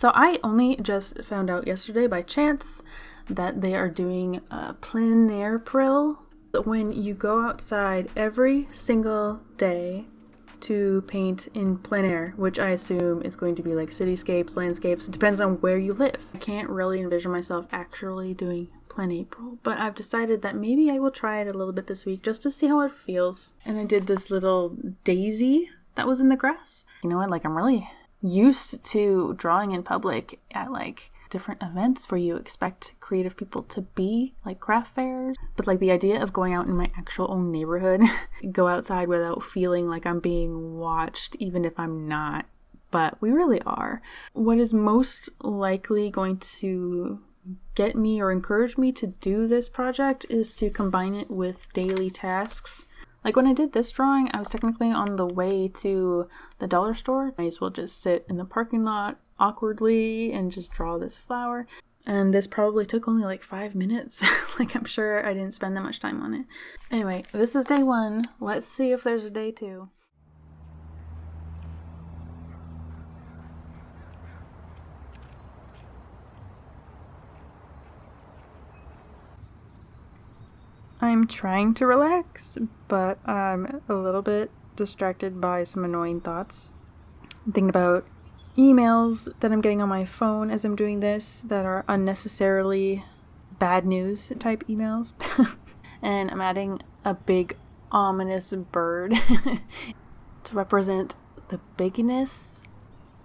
So I only just found out yesterday by chance that they are doing a PleinAirpril. When you go outside every single day to paint in plein air, which I assume is going to be like cityscapes, landscapes, it depends on where you live. I can't really envision myself actually doing PleinAirpril, but I've decided that maybe I will try it a little bit this week just to see how it feels. And I did this little daisy that was in the grass. You know what, like I'm really used to drawing in public at like different events where you expect creative people to be, like craft fairs, but like the idea of going out in my actual own neighborhood, go outside without feeling like I'm being watched, even if I'm not, but we really are. What is most likely going to get me or encourage me to do this project is to combine it with daily tasks. Like when I did this drawing, I was technically on the way to the dollar store. I might as well just sit in the parking lot awkwardly and just draw this flower. And this probably took only like 5 minutes. Like I'm sure I didn't spend that much time on it. Anyway, this is day 1. Let's see if there's a day 2. I'm trying to relax, but I'm a little bit distracted by some annoying thoughts. I'm thinking about emails that I'm getting on my phone as I'm doing this that are unnecessarily bad news type emails. And I'm adding a big ominous bird to represent the bigness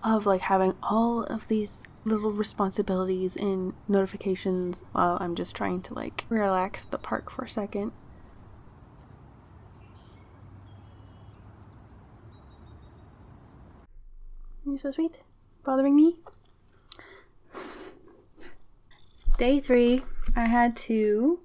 of like having all of these little responsibilities and notifications while I'm just trying to like relax the park for a second. You're so sweet. Bothering me? Day 3, I had to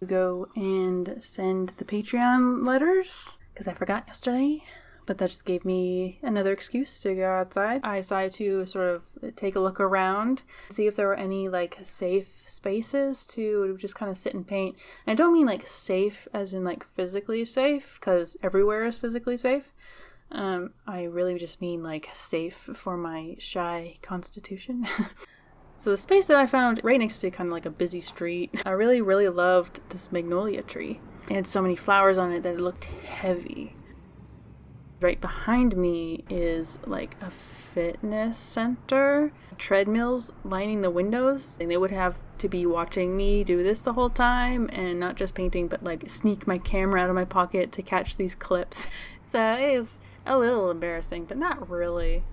go and send the Patreon letters because I forgot yesterday. But that just gave me another excuse to go outside. I decided to sort of take a look around, see if there were any like safe spaces to just kind of sit and paint. And I don't mean like safe as in like physically safe, because everywhere is physically safe. I really just mean like safe for my shy constitution. So the space that I found right next to kind of like a busy street, I really, really loved this magnolia tree. It had so many flowers on it that it looked heavy. Right behind me is like a fitness center, treadmills lining the windows, and they would have to be watching me do this the whole time and not just painting, but like sneak my camera out of my pocket to catch these clips. So it is a little embarrassing, but not really.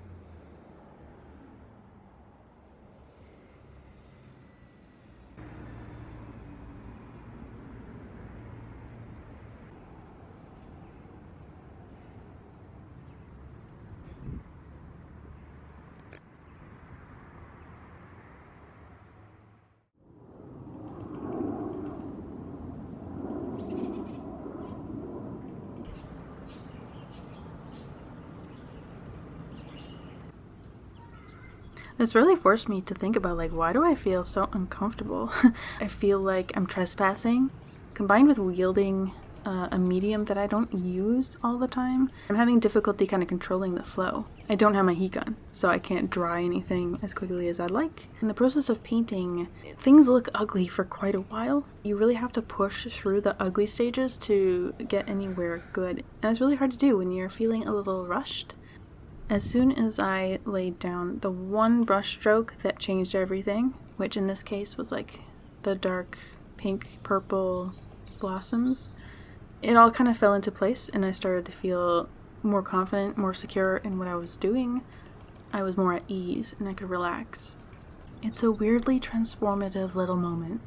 This really forced me to think about like, why do I feel so uncomfortable? I feel like I'm trespassing, combined with wielding a medium that I don't use all the time. I'm having difficulty kind of controlling the flow. I don't have my heat gun, so I can't dry anything as quickly as I'd like. In the process of painting, things look ugly for quite a while. You really have to push through the ugly stages to get anywhere good. And it's really hard to do when you're feeling a little rushed. As soon as I laid down the one brush stroke that changed everything, which in this case was like the dark pink purple blossoms, it all kind of fell into place and I started to feel more confident, more secure in what I was doing. I was more at ease and I could relax. It's a weirdly transformative little moment.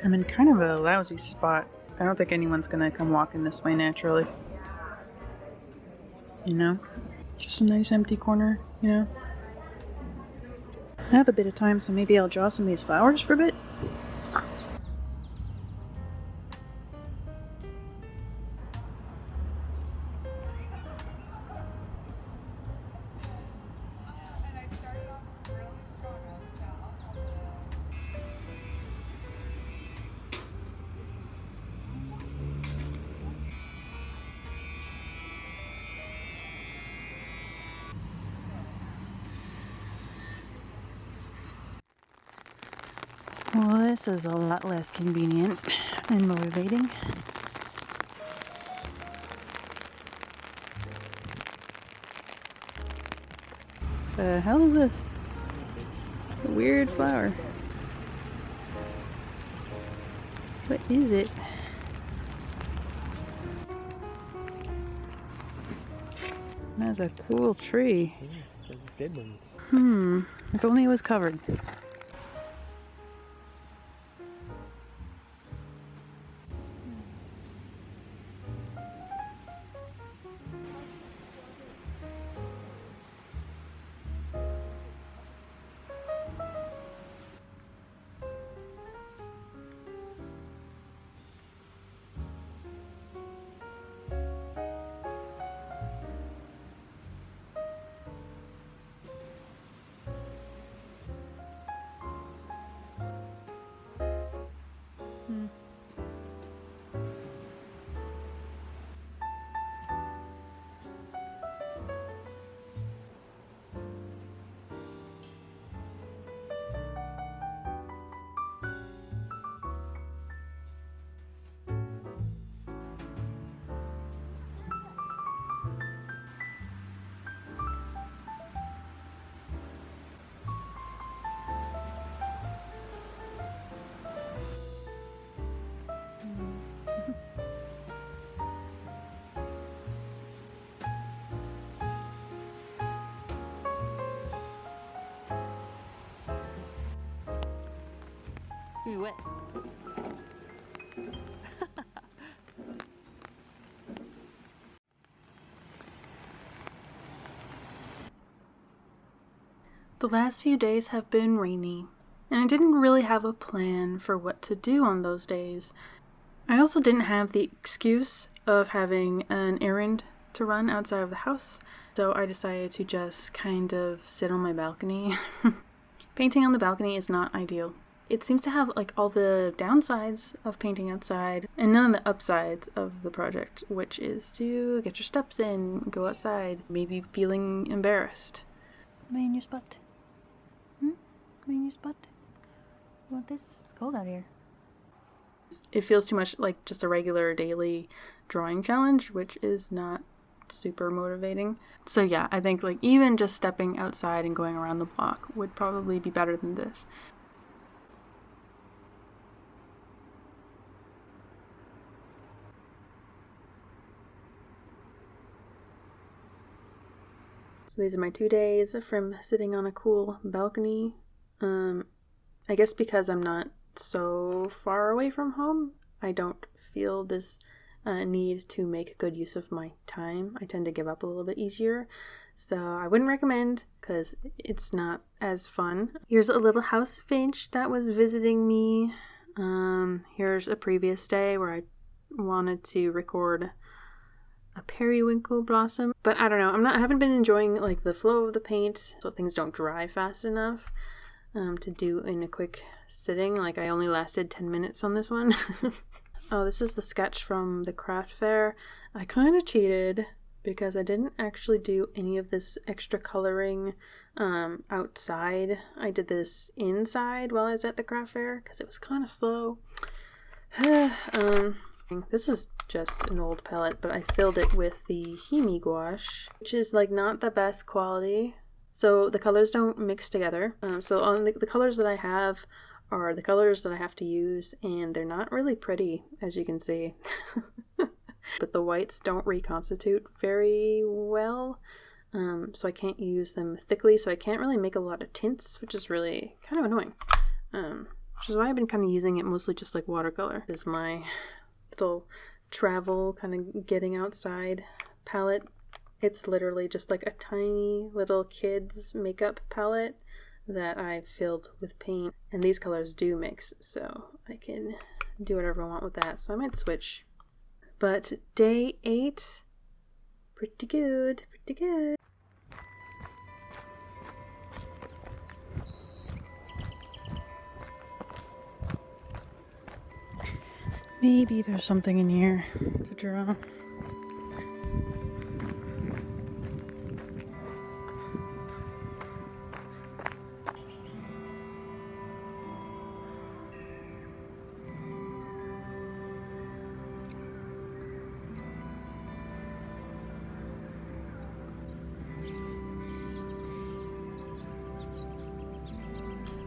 I'm in kind of a lousy spot. I don't think anyone's gonna come walking this way naturally. You know? Just a nice empty corner, you know? I have a bit of time, so maybe I'll draw some of these flowers for a bit. Well, this is a lot less convenient and motivating. The hell is this? A weird flower. What is it? That's a cool tree. If only it was covered. Ooh, wet. The last few days have been rainy, and I didn't really have a plan for what to do on those days. I also didn't have the excuse of having an errand to run outside of the house, so I decided to just kind of sit on my balcony. Painting on the balcony is not ideal. It seems to have like all the downsides of painting outside and none of the upsides of the project, which is to get your steps in, go outside, maybe feeling embarrassed. Am I in your spot? Am I in your spot? You want this? It's cold out here. It feels too much like just a regular daily drawing challenge, which is not super motivating. So yeah, I think like even just stepping outside and going around the block would probably be better than this. So these are my 2 days from sitting on a cool balcony. I guess because I'm not so far away from home, I don't feel this need to make good use of my time. I tend to give up a little bit easier, so I wouldn't recommend because it's not as fun. Here's a little house finch that was visiting me. Here's a previous day where I wanted to record a periwinkle blossom, but I don't know, I haven't been enjoying like the flow of the paint, so things don't dry fast enough to do in a quick sitting. Like I only lasted 10 minutes on this one. Oh, this is the sketch from the craft fair. I kind of cheated because I didn't actually do any of this extra coloring outside. I did this inside while I was at the craft fair because it was kind of slow. This is just an old palette, but I filled it with the Himi gouache, which is like not the best quality. So the colors don't mix together. So on the colors that I have are the colors that I have to use, and they're not really pretty, as you can see. But the whites don't reconstitute very well, so I can't use them thickly, so I can't really make a lot of tints, which is really kind of annoying. Which is why I've been kind of using it mostly just like watercolor. This is my little travel kind of getting outside palette. It's literally just like a tiny little kid's makeup palette that I've filled with paint, and these colors do mix, so I can do whatever I want with that, so I might switch. But day 8, pretty good, pretty good. Maybe there's something in here to draw.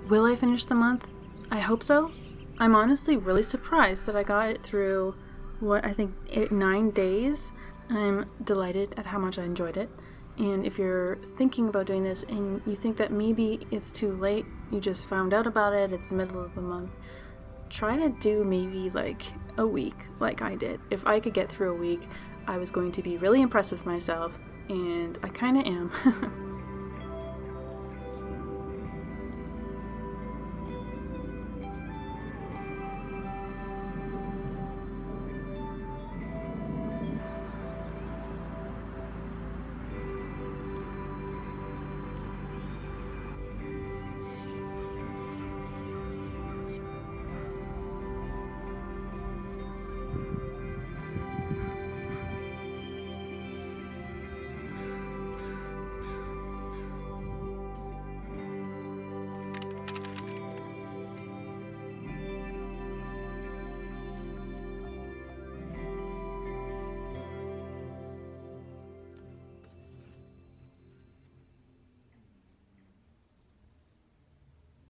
Will I finish the month? I hope so. I'm honestly really surprised that I got it through, what, I think 9 days. I'm delighted at how much I enjoyed it. And if you're thinking about doing this and you think that maybe it's too late, you just found out about it, it's the middle of the month, try to do maybe like a week like I did. If I could get through a week, I was going to be really impressed with myself, and I kind of am.